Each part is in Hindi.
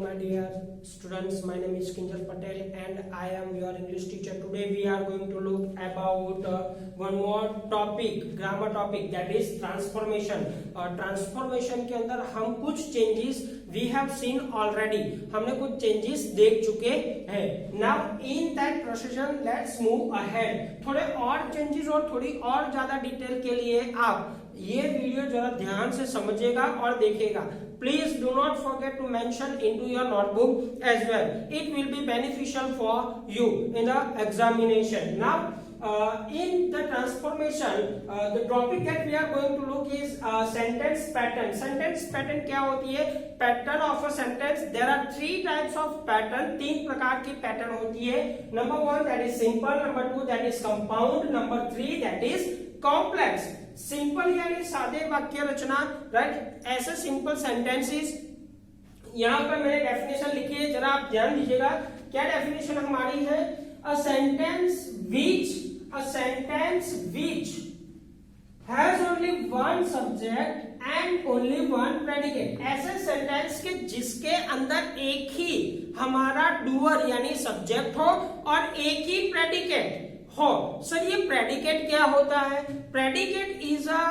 my dear students. My name is Kinjal Patel and I am your English teacher. Today we are going to look about one more topic, grammar topic, that is transformation. Transformation के अंदर हम कुछ changes we have seen already. हमने कुछ चेंजेस देख चुके हैं. Now in that procession let's move ahead. थोड़े और चेंजेस और थोड़ी और ज्यादा डिटेल के लिए आप ये वीडियो जरा ध्यान से समझिएगा और देखिएगा. Please do not forget to mention into your notebook as well. It will be beneficial for you in the examination. Now, in the transformation, the topic that we are going to look is sentence pattern. Sentence pattern क्या होती है? Pattern of a sentence. There are three types of pattern. तीन प्रकार की pattern होती है. Number one, that is simple. Number two, that is compound. Number three, that is complex. Simple यानी सादे वाक्य रचना, राइट? ऐसे सिंपल सेंटेंसेस. यहाँ पर मैंने डेफिनेशन लिखी है, जरा आप ध्यान दीजिएगा. क्या डेफिनेशन हमारी है? A sentence which has only one subject and only one predicate. ऐसे सेंटेंस के जिसके अंदर एक ही हमारा डूअर यानी सब्जेक्ट हो और एक ही प्रेडिकेट हो. सर ये प्रेडिकेट क्या होता है? Predicate is a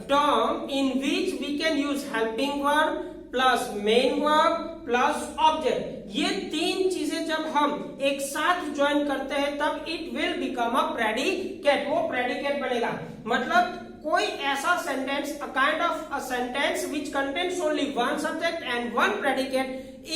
term in which we can use helping verb plus main verb plus object. ये तीन चीजें जब हम एक साथ ज्वाइन करते हैं तब it will become a predicate. वो प्रेडिकेट बनेगा. मतलब कोई ऐसा sentence, a kind of a sentence which contains only one subject and one predicate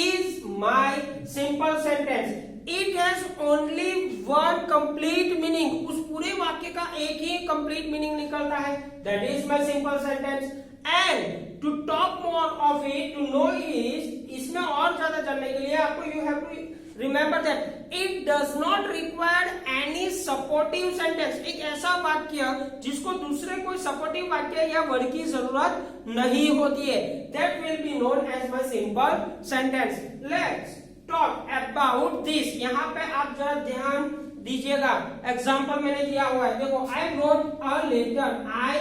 is my simple sentence. It has only one complete meaning. उस पूरे वाक्य का एक ही कंप्लीट मीनिंग निकलता है. That is my simple sentence. And to talk more of it, to know is, इसमें और ज्यादा जानने के लिए आपको you have to remember that it does not require any supportive sentence. एक ऐसा वाक्य जिसको दूसरे कोई सपोर्टिव वाक्य या वर्ड की जरूरत नहीं होती है. That will be known as my simple sentence. Let's talk about this. यहाँ पे आप जरा ध्यान दीजिएगा. एग्जाम्पल मैंने दिया हुआ है. देखो, I wrote a letter. I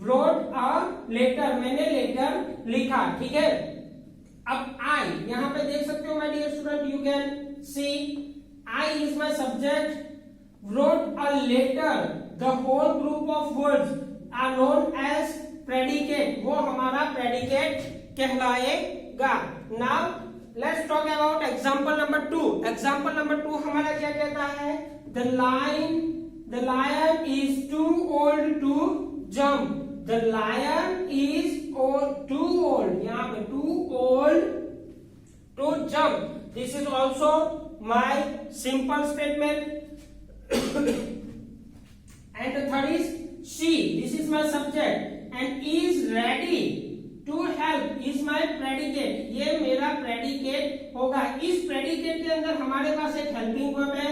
wrote a letter. मैंने लेटर लिखा. ठीक है. अब I यहाँ पे देख सकते हो my dear student, you can see I is my subject. Wrote a letter. The whole group of words are known as predicate. वो हमारा predicate कहलाएगा. Now let's talk about example number 2. Example number 2 हमारा क्या कहता है? The lion is too old to jump. The lion is too old. यहाँ पे too old to jump. This is also my simple statement. And the third is she. This is my subject and is ready to help is my predicate. ये मेरा predicate होगा. इस predicate के अंदर हमारे पास एक helping verb है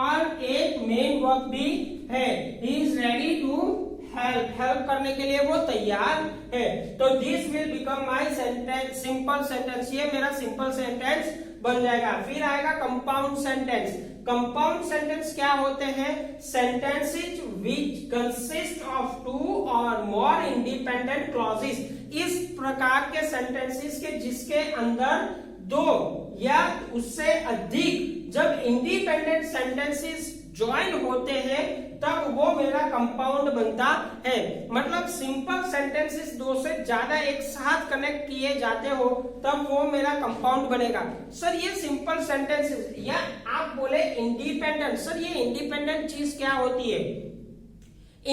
और एक main verb भी है. He is ready to help करने के लिए वो तैयार है. तो this will become my sentence, simple sentence. ये मेरा सिंपल सेंटेंस बन जाएगा. फिर आएगा कंपाउंड सेंटेंस. कंपाउंड सेंटेंस क्या होते हैं? Sentences which consist of two or more independent clauses. इस प्रकार के सेंटेंसेस के जिसके अंदर दो या उससे अधिक जब इंडिपेंडेंट सेंटेंसेस ज्वाइन होते हैं तब वो मेरा कंपाउंड बनता है. मतलब सिंपल सेंटेंसेस दो से ज्यादा एक साथ कनेक्ट किए जाते हो तब वो मेरा कंपाउंड बनेगा. सर ये सिंपल सेंटेंसेस या आप बोले इंडिपेंडेंट. सर ये इंडिपेंडेंट चीज क्या होती है?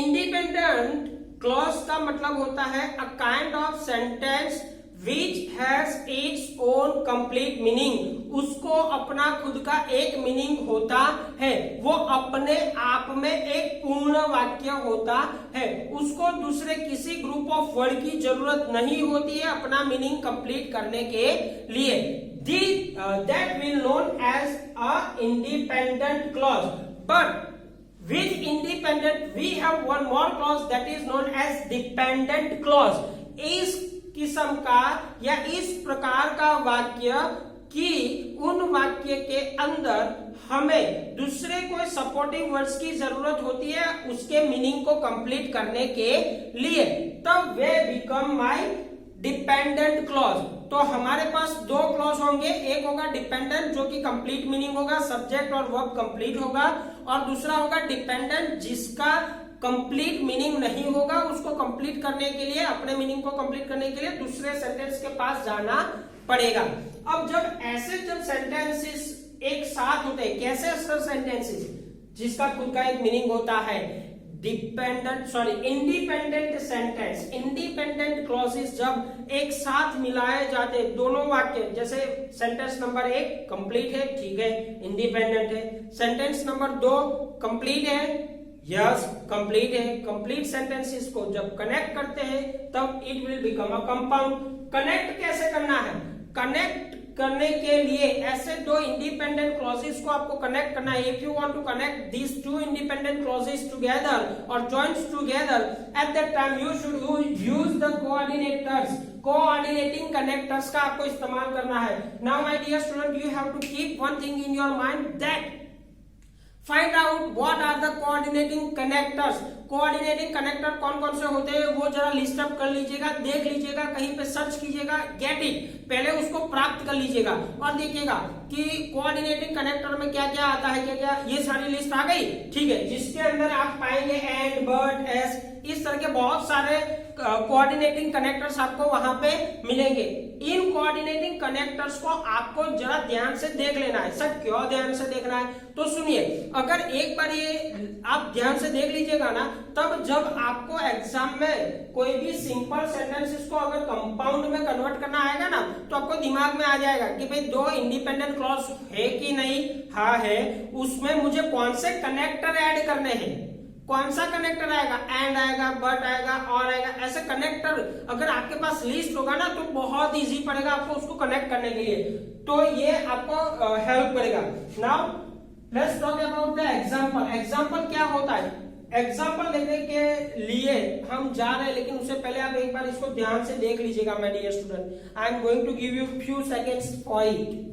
इंडिपेंडेंट क्लॉज का मतलब होता है a kind of sentence which has its own complete meaning. उसको अपना खुद का एक मीनिंग होता है. वो अपने आप में एक पूर्ण वाक्य होता है. उसको दूसरे किसी ग्रुप ऑफ वर्ड की जरूरत नहीं होती है अपना मीनिंग कंप्लीट करने के लिए. That will known as a independent clause. But with independent we have one more clause that is known as dependent clause. इस किस्म का या इस प्रकार का वाक्य कि उन वाक्य के अंदर हमें दूसरे कोई सपोर्टिंग वर्ड्स की जरूरत होती है उसके मीनिंग को कंप्लीट करने के लिए. तब वे बिकम माय डिपेंडेंट क्लॉज। तो हमारे पास दो क्लॉज होंगे, एक होगा डिपेंडेंट जो कि कंप्लीट मीनिंग होगा, सब्जेक्ट और वर्ब कंप्लीट होगा, और दूसरा होगा डिपेंडेंट जिसका कंप्लीट मीनिंग नहीं होगा, उसको कंप्लीट करने के लिए, अपने मीनिंग को कंप्लीट करने के लिए दूसरे सेंटेंस के पास जाना पड़ेगा। अब जब सेंटेंसेस एक साथ होते हैं, कैसे सेंटेंसेस जिसका खुद का एक मीनिंग होता है, इंडिपेंडेंट सेंटेंस, इंडिपेंडेंट क्लॉजेस जब एक साथ मिलाए जाते, दोनों वाक्य, जैसे सेंटेंस नंबर 1 कंप्लीट है, ठीक है, इंडिपेंडेंट है, सेंटेंस नंबर 2 कंप्लीट है, यस कंप्लीट है, कंप्लीट सेंटेंसेस को जब कनेक्ट करते हैं तब it will become a compound. Connect कैसे करना है? कनेक्ट करने के लिए ऐसे दो इंडिपेंडेंट क्लॉजेस को आपको कनेक्ट करना है। If you want to connect these two independent clauses together और joints together, at that time you should use the coordinators, coordinating connectors का आपको इस्तेमाल करना है। Now my dear student, you have to keep one thing in your mind, that find out what are the coordinating connectors. Coordinating connector कौन कौन से होते हैं वो जरा लिस्ट अप कर लीजिएगा, देख लीजिएगा, कहीं पे सर्च कीजिएगा, गेट इट, पहले उसको प्राप्त कर लीजिएगा और देखिएगा कि कोऑर्डिनेटिंग कनेक्टर में क्या क्या आता है, क्या क्या, ये सारी लिस्ट आ गई, ठीक है, जिसके अंदर आप पाएंगे एंड, बट, एस, इस तरह के बहुत सारे कोऑर्डिनेटिंग कनेक्टर्स आपको वहां पे मिलेंगे। इन कोऑर्डिनेटिंग कनेक्टर्स को आपको जरा ध्यान से देख लेना है। सर क्यों ध्यान से देखना है? तो सुनिए, अगर एक बार ये आप ध्यान से देख लीजिएगा ना, तब जब आपको एग्जाम में कोई भी सिंपल सेंटेंसेस को अगर कंपाउंड में कन्वर्ट करना आएगा ना, तो आपको दिमाग में आ जाएगा कि भाई दो इंडिपेंडेंट क्लॉज है कि नहीं, हाँ है, उसमें मुझे कौन से कनेक्टर ऐड करने हैं, कौन सा कनेक्टर आएगा, एंड आएगा, बट आएगा, और आएगा, ऐसे कनेक्टर अगर आपके पास लिस्ट होगा ना तो बहुत इजी पड़ेगा आपको उसको कनेक्ट करने के लिए, तो ये आपको हेल्प करेगा। Now let's talk about the example. Example क्या होता है? एग्जांपल देखने के लिए हम जा रहे हैं, लेकिन उससे पहले आप एक बार इसको ध्यान से देख लीजिएगा my dear student. I am going to give you few seconds for it.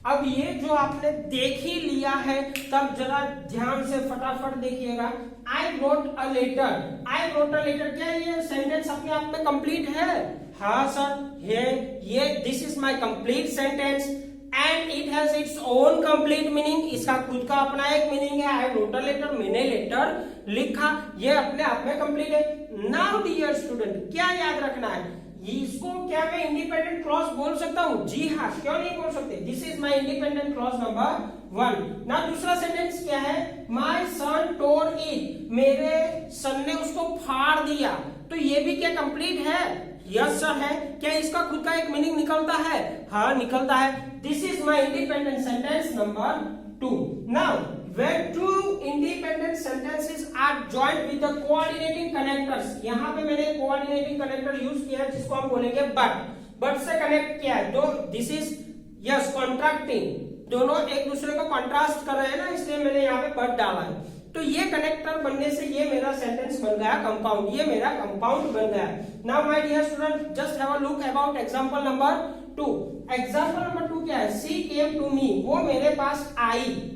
अब ये जो आपने देख ही लिया है, तब जरा ध्यान से फटाफट देखिएगा। I wrote a letter, I wrote a letter, क्या ये सेंटेंस अपने आप में कंप्लीट है? हाँ सर, ये this is my complete sentence and it has its own complete meaning, इसका खुद का अपना एक मीनिंग है। आई रोट अ लेटर, मैंने लेटर लिखा, ये अपने आप में कंप्लीट है। नाउ डियर स्टूडेंट, क्या याद रखना है, इसको क्या मैं इंडिपेंडेंट क्लॉज बोल सकता हूं? जी हाँ, क्यों नहीं बोल सकते? This is my independent clause number 1। ना दूसरा सेंटेंस क्या है? माय सन टोर इट, मेरे सन ने उसको फाड़ दिया, तो ये भी क्या कंप्लीट है? यस सर है। क्या इसका खुद का एक मीनिंग निकलता है? हाँ निकलता है। This is my independent sentence number 2। Now when two independent sentences are joined with the coordinating connectors, यहाँ पे मैंने coordinating connector यूज किया है जिसको हम बोलेंगे but से कनेक्ट किया है, तो this is yes contracting, दोनों एक दूसरे को कंट्रास्ट कर रहे हैं ना, इसलिए मैंने यहाँ पे but डाला है। तो ये कनेक्टर बनने से ये मेरा सेंटेंस बन गया कंपाउंड, ये मेरा कंपाउंड बन गया। Now my dear student, just have a look about example number 2। Example number 2 क्या है? शी केम टू मी, वो मेरे पास आई।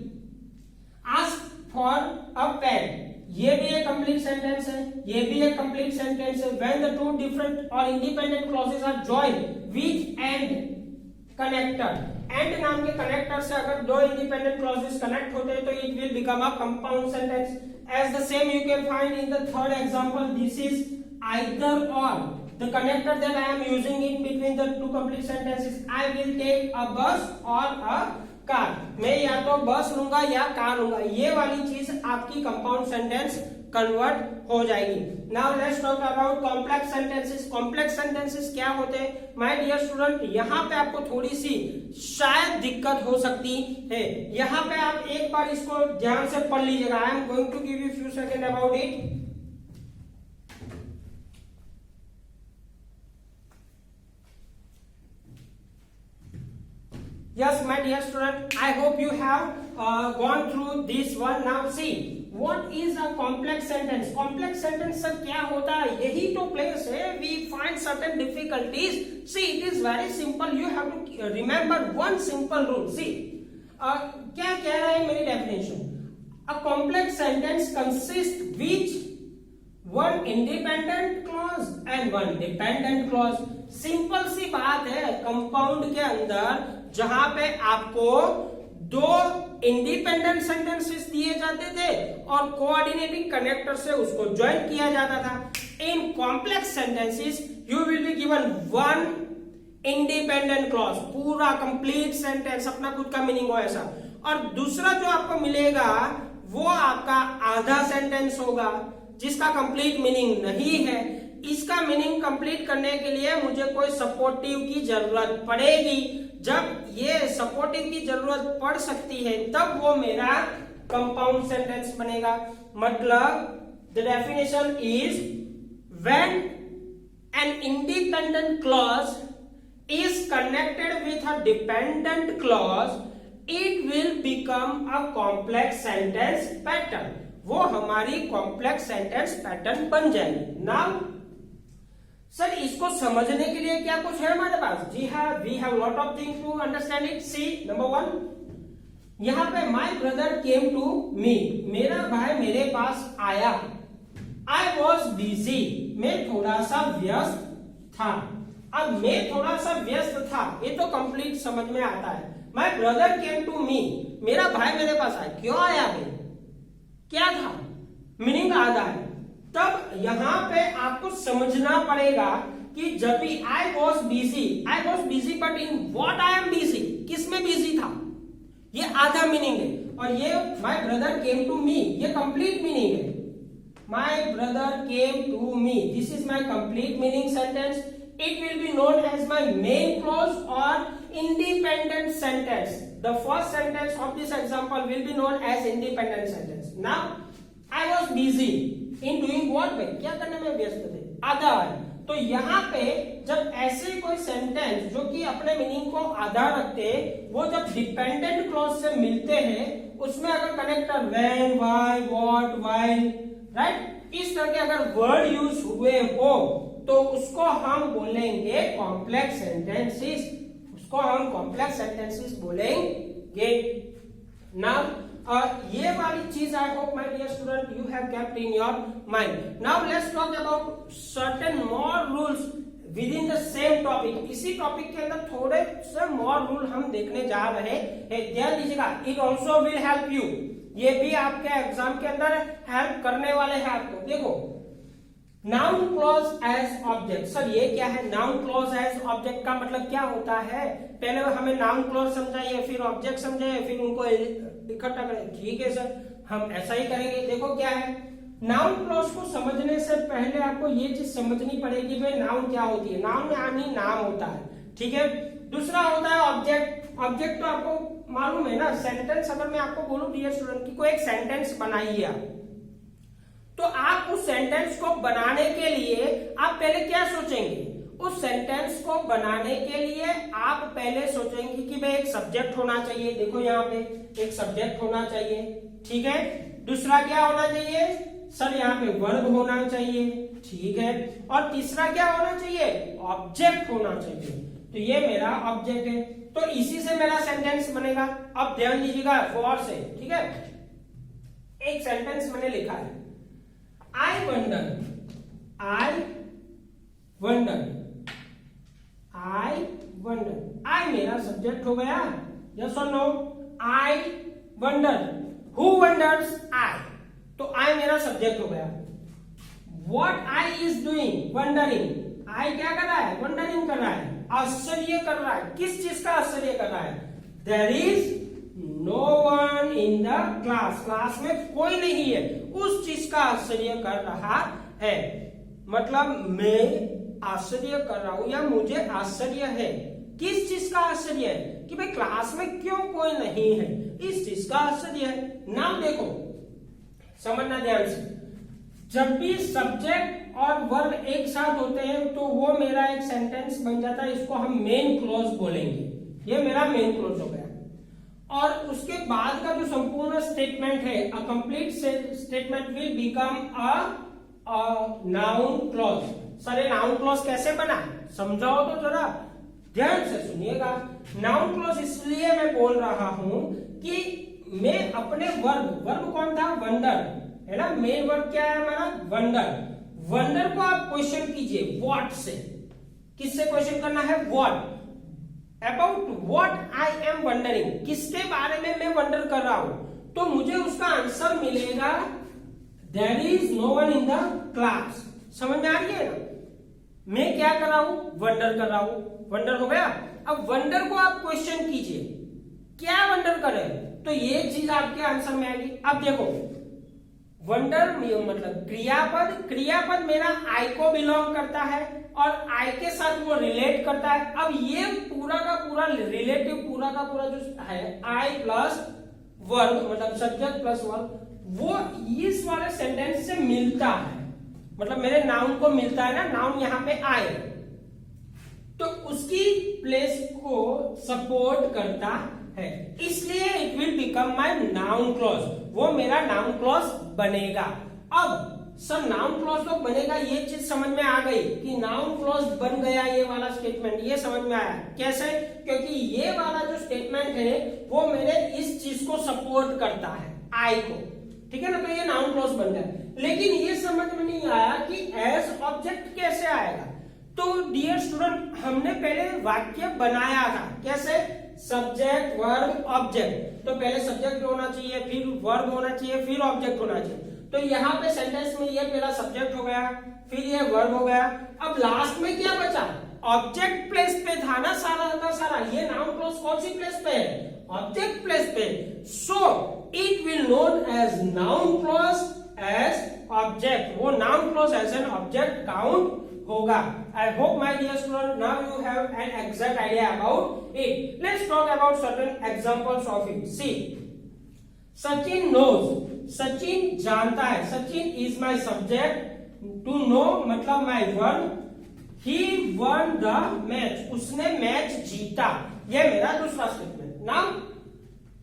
Ask for a pen, ये भी एक कंप्लीट सेंटेंस है, ये भी एक कंप्लीट सेंटेंस है। When the two different or independent clauses are joined with and connector, and नाम के कनेक्टर से अगर दो इंडिपेंडेंट क्लॉजेस कनेक्ट होते हैं तो it will become a compound sentence. As the same you can find in the third example. This is either or. The connector that I am using in between the two complete sentences. I will take a bus or a car, मैं या तो बस लूंगा या कार लूंगा, ये वाली चीज आपकी कंपाउंड सेंटेंस कन्वर्ट हो जाएगी। Now let's talk about complex sentences. Complex sentences क्या होते हैं माय डियर स्टूडेंट? यहाँ पे आपको थोड़ी सी शायद दिक्कत हो सकती है, यहाँ पे आप एक बार इसको ध्यान से पढ़ लीजिएगा। I am going to give you few second about it. Yes, my dear student, I hope you have gone through this one. Now see, what is a complex sentence? Complex sentence sir क्या होता है? यही तो प्लेस है we find certain difficulties. See it is very simple, you have to remember one simple rule. See क्या कह रहा है मेरी definition? A complex sentence consist which one independent clause and one dependent clause. Simple सी बात है, कंपाउंड के अंदर जहां पे आपको दो इंडिपेंडेंट सेंटेंसेस दिए जाते थे और कोऑर्डिनेटिंग कनेक्टर से उसको ज्वाइन किया जाता था। In complex sentences you will be given one independent clause, पूरा कंप्लीट सेंटेंस, अपना खुद का मीनिंग हो ऐसा। और दूसरा जो आपको मिलेगा वो आपका आधा सेंटेंस होगा जिसका कंप्लीट मीनिंग नहीं है। इसका मीनिंग कंप्लीट करने के लिए मुझे कोई सपोर्टिव की जरूरत पड़ेगी। जब ये सपोर्टिव की जरूरत पड़ सकती है तब वो मेरा कंपाउंड सेंटेंस बनेगा। मतलब the definition is when an independent clause is connected with a dependent clause it will become a complex sentence pattern. वो हमारी कॉम्प्लेक्स सेंटेंस पैटर्न बन जाएगी। नाउ सर इसको समझने के लिए क्या कुछ है हमारे पास? जी हाँ, we have lot of things to understand it. See number 1, यहाँ पे माई ब्रदर केम टू मी, मेरा भाई मेरे पास आया। आई वॉज बिजी, मैं थोड़ा सा व्यस्त था। अब मैं थोड़ा सा व्यस्त था ये तो कंप्लीट समझ में आता है। माई ब्रदर केम टू मी, मेरा भाई मेरे पास आया। क्यों आया भाई? क्या था? मीनिंग आधा है। तब यहां पे आपको समझना पड़ेगा कि जब भी आई was busy but in what I am busy, किस में बिजी था, ये आधा मीनिंग है। और ये माई ब्रदर केम टू मी, ये कंप्लीट मीनिंग है। My brother came to me, this is my complete meaning sentence. It will be known as my main clause और independent sentence. The first sentence of this example will be known as independent sentence. Now I was busy in doing what में, क्या करने में व्यस्त थे, आधा है। तो यहाँ पे जब ऐसे कोई सेंटेंस जो कि अपने मीनिंग को आधा रखते वो जब डिपेंडेंट क्लॉज से मिलते हैं उसमें अगर connector when, why, what, while, right, इस तरह के अगर वर्ड यूज हुए हो तो उसको हम बोलेंगे कॉम्प्लेक्स सेंटेंसेस। उसको हम कॉम्प्लेक्स सेंटेंसेस बोलेंगे। नाउ ये वाली चीज I hope my dear student you have kept in your mind. Now let's talk about certain more rules within the same topic. इसी टॉपिक के अंदर थोड़े से मोर रूल हम देखने जा रहे हैं। ध्यान दीजिएगा, it also will help you, ये भी आपके एग्जाम के अंदर हेल्प करने वाले हैं आपको। देखो, noun clause as object. Sir ये क्या है? नाउन क्लॉज एज ऑब्जेक्ट का मतलब क्या होता है? पहले हमें नाउन क्लॉज समझाइए, फिर ऑब्जेक्ट समझाइए, फिर उनको इकट्ठा करें। ठीक है सर, हम ऐसा ही करेंगे। देखो क्या है, नाउन क्लॉज को समझने से पहले आपको ये चीज समझनी पड़ेगी भाई नाउन क्या होती है। नाउन यानी नाम होता है, ठीक है। दूसरा होता है ऑब्जेक्ट। ऑब्जेक्ट तो आपको मालूम है ना, सेंटेंस अगर मैं आपको बोलूं डियर स्टूडेंट की कोई एक सेंटेंस बनाइए आप, तो आप उस सेंटेंस को बनाने के लिए आप पहले क्या सोचेंगे? उस सेंटेंस को बनाने के लिए आप पहले सोचेंगे कि भाई एक सब्जेक्ट होना चाहिए। देखो यहाँ पे एक सब्जेक्ट होना चाहिए, ठीक है। दूसरा क्या होना चाहिए सर? यहाँ पे वर्ब होना चाहिए, ठीक है। और तीसरा क्या होना चाहिए? ऑब्जेक्ट होना चाहिए। तो ये मेरा ऑब्जेक्ट है, तो इसी से मेरा सेंटेंस बनेगा। अब ध्यान दीजिएगा गौर से, ठीक है। एक सेंटेंस मैंने लिखा है, I wonder, I wonder, I wonder. I मेरा सब्जेक्ट हो गया, यस और no? I wonder, who wonders? I, तो आई मेरा सब्जेक्ट हो गया। What I is doing? Wondering. I क्या कर रहा है? वंडरिंग कर रहा है, आश्चर्य कर रहा है। किस चीज का आश्चर्य कर रहा है? There is no one in the class, class में कोई नहीं है, उस चीज का आश्चर्य कर रहा है। मतलब मैं आश्चर्य कर रहा हूं या मुझे आश्चर्य है। किस चीज का आश्चर्य है? कि भाई क्लास में क्यों कोई नहीं है, इस चीज का आश्चर्य है। नाम देखो, समझना ध्यान से, जब भी सब्जेक्ट और वर्ब एक साथ होते हैं तो वो मेरा एक सेंटेंस बन जाता है। इसको हम मेन क्लॉज बोलेंगे, ये मेरा मेन क्लॉज हो गया। और उसके बाद का जो संपूर्ण स्टेटमेंट है, a complete statement will become a noun clause. Sir ये नाउन क्लॉज कैसे बना, समझाओ तो जरा, ध्यान से सुनिएगा। नाउन क्लॉज इसलिए मैं बोल रहा हूं कि मैं अपने वर्ब कौन था, वंडर है ना, मेन वर्ब क्या है हमारा, वंडर। वंडर को आप क्वेश्चन कीजिए व्हाट से, किससे क्वेश्चन करना है, what, about what I am wondering, किसके बारे में मैं वंडर कर रहा हूं, तो मुझे उसका आंसर मिलेगा there is no one in the class. समझ में आ रही है ना, मैं क्या कर रहा हूं, वंडर कर रहा हूं, वंडर हो गया। अब वंडर को आप क्वेश्चन कीजिए, क्या वंडर करें, तो ये चीज आपके आंसर में आएगी। अब देखो वंडर मतलब क्रियापद, क्रियापद मेरा आई को बिलोंग करता है और आई के साथ वो रिलेट करता है। अब ये पूरा का पूरा रिलेटिव, पूरा का पूरा जो है आई प्लस वर्ब मतलब सब्जेक्ट प्लस वर्ब, वो इस वाले सेंटेंस से मिलता है, मतलब मेरे नाउन को मिलता है ना, नाउन यहाँ पे आए तो उसकी प्लेस को सपोर्ट करता है, इसलिए it will become my noun clause, वो मेरा नाउन क्लॉज बनेगा। अब सर नाउन क्लॉज तो बनेगा, ये चीज समझ में आ गई कि नाउन क्लॉज बन गया, ये वाला स्टेटमेंट ये समझ में आया कैसे, क्योंकि ये वाला जो स्टेटमेंट है वो मेरे इस चीज को सपोर्ट करता है, आई को, ठीक है ना, तो ये नाउन क्लॉज बन गया। लेकिन ये समझ में नहीं आया कि एज ऑब्जेक्ट कैसे आएगा। तो डियर स्टूडेंट, हमने पहले वाक्य बनाया था कैसे, सब्जेक्ट वर्ब ऑब्जेक्ट, तो पहले सब्जेक्ट होना चाहिए, फिर वर्ब होना चाहिए, फिर ऑब्जेक्ट होना चाहिए। तो यहाँ पे सेंटेंस में ये पहला सब्जेक्ट हो गया, फिर ये वर्ब हो गया, अब लास्ट में क्या बचा, ऑब्जेक्ट प्लेस पे था ना सारा का सारा, ये नाउन क्लॉज कौन सी प्लेस पे है, ऑब्जेक्ट प्लेस पे, so it will known as noun clause as object, वो noun clause as an object count होगा। I hope my dear student now you have an exact idea about it. Let's talk about certain examples of it. See, Sachin knows, Sachin जानता है, Sachin is my subject, to know मतलब my verb, he won the match, उसने मैच जीता, ये मेरा दूसरा स्टेटमेंट। नाउ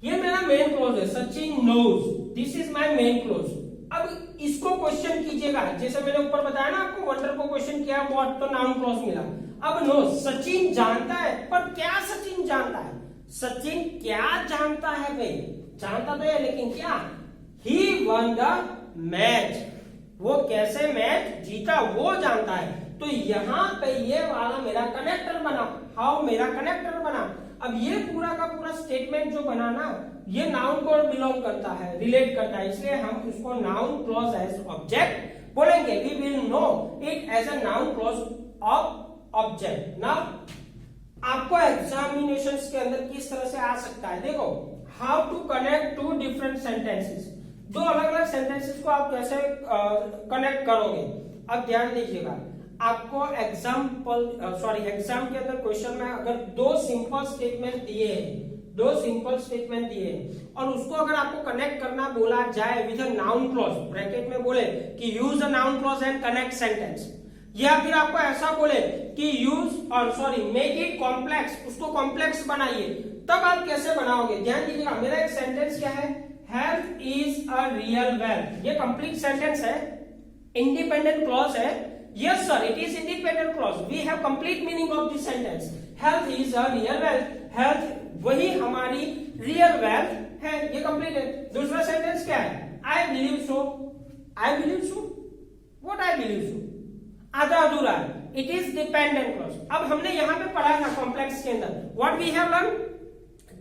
ये मेरा मेन क्लोज है, Sachin knows, this is my main close. अब इसको क्वेश्चन कीजिएगा, जैसे मैंने ऊपर बताया ना आपको, वंडर को क्वेश्चन किया, व्हाट, तो नाउन क्लॉज मिला। अब नो, सचिन जानता है, पर क्या सचिन जानता है, सचिन क्या जानता है भाई, जानता तो है लेकिन क्या, ही वन द मैच, वो कैसे मैच जीता वो जानता है। तो यहाँ पे ये वाला मेरा कनेक्टर बना, हाउ मेरा कनेक्टर बना। अब ये पूरा का पूरा स्टेटमेंट जो बना ना, ये नाउन को बिलोंग करता है, रिलेट करता है, इसलिए हम उसको नाउन क्लॉज एज ऑब्जेक्ट बोलेंगे। We will know it as a noun clause of object. Now आपको एग्जामिनेशंस के अंदर किस तरह से आ सकता है, देखो, how to connect two different sentences, दो अलग अलग सेंटेंसेस को आप कैसे कनेक्ट करोगे। अब ध्यान दीजिएगा, आपको एग्जाम के अंदर क्वेश्चन में अगर दो सिंपल स्टेटमेंट दिए और उसको अगर आपको कनेक्ट करना बोला जाए with a noun clause, bracket में बोले कि use a noun clause and connect sentence, या फिर आपको ऐसा बोले कि मेक इट कॉम्प्लेक्स, उसको कॉम्प्लेक्स बनाइए, तब आप कैसे बनाओगे। ध्यान दीजिएगा, मेरा एक सेंटेंस क्या है, health is a real wealth, ये कंप्लीट सेंटेंस है, इंडिपेंडेंट क्लॉज है। Yes sir, it is independent clause. We have complete meaning of this sentence. Health is a real wealth. Health वही हमारी real wealth है, ये complete है। दूसरा sentence क्या है, I believe so. I believe so. What I believe so? आधा अधूरा है, it is dependent clause. अब हमने यहाँ पे पढ़ा था complex के अंदर, what we have learned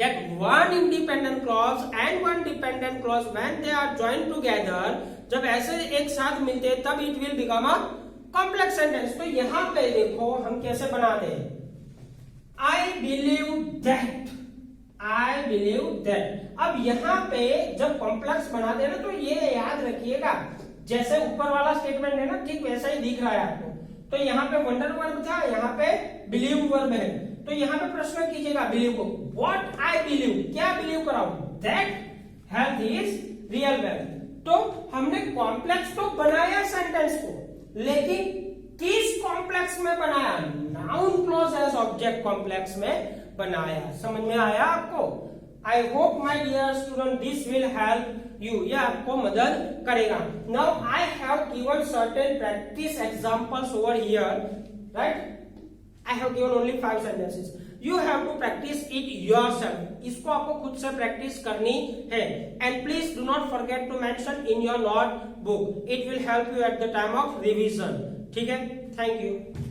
that one independent clause and one dependent clause when they are joined together, जब ऐसे एक साथ मिलते हैं तब it will become a complex sentence. तो यहां पे देखो हम कैसे बनाते हैं, आई बिलीव दैट। अब यहाँ पे जब कॉम्प्लेक्स बनाते हैं ना, तो ये याद रखिएगा, जैसे ऊपर वाला स्टेटमेंट है ना, ठीक वैसा ही दिख रहा है आपको। तो यहाँ पे वंडर वर्ब था, यहाँ पे बिलीव वर्ब है, तो यहाँ पे प्रश्न कीजिएगा बिलीव को, व्हाट आई बिलीव, क्या बिलीव कराऊं, that health is real wealth. तो हमने कॉम्प्लेक्स तो बनाया सेंटेंस को, लेकिन किस कॉम्प्लेक्स में बनाया, noun clause as object complex में बनाया। समझ में आया आपको। I hope my dear student this will help you, यह आपको मदद करेगा. Now I have given certain practice examples over here, right. I have given only 5 sentences. You have to practice it yourself. इसको आपको खुद से प्रैक्टिस करनी है. And please do not forget to mention in your notebook. It will help you at the time of revision. ठीक है? Thank you.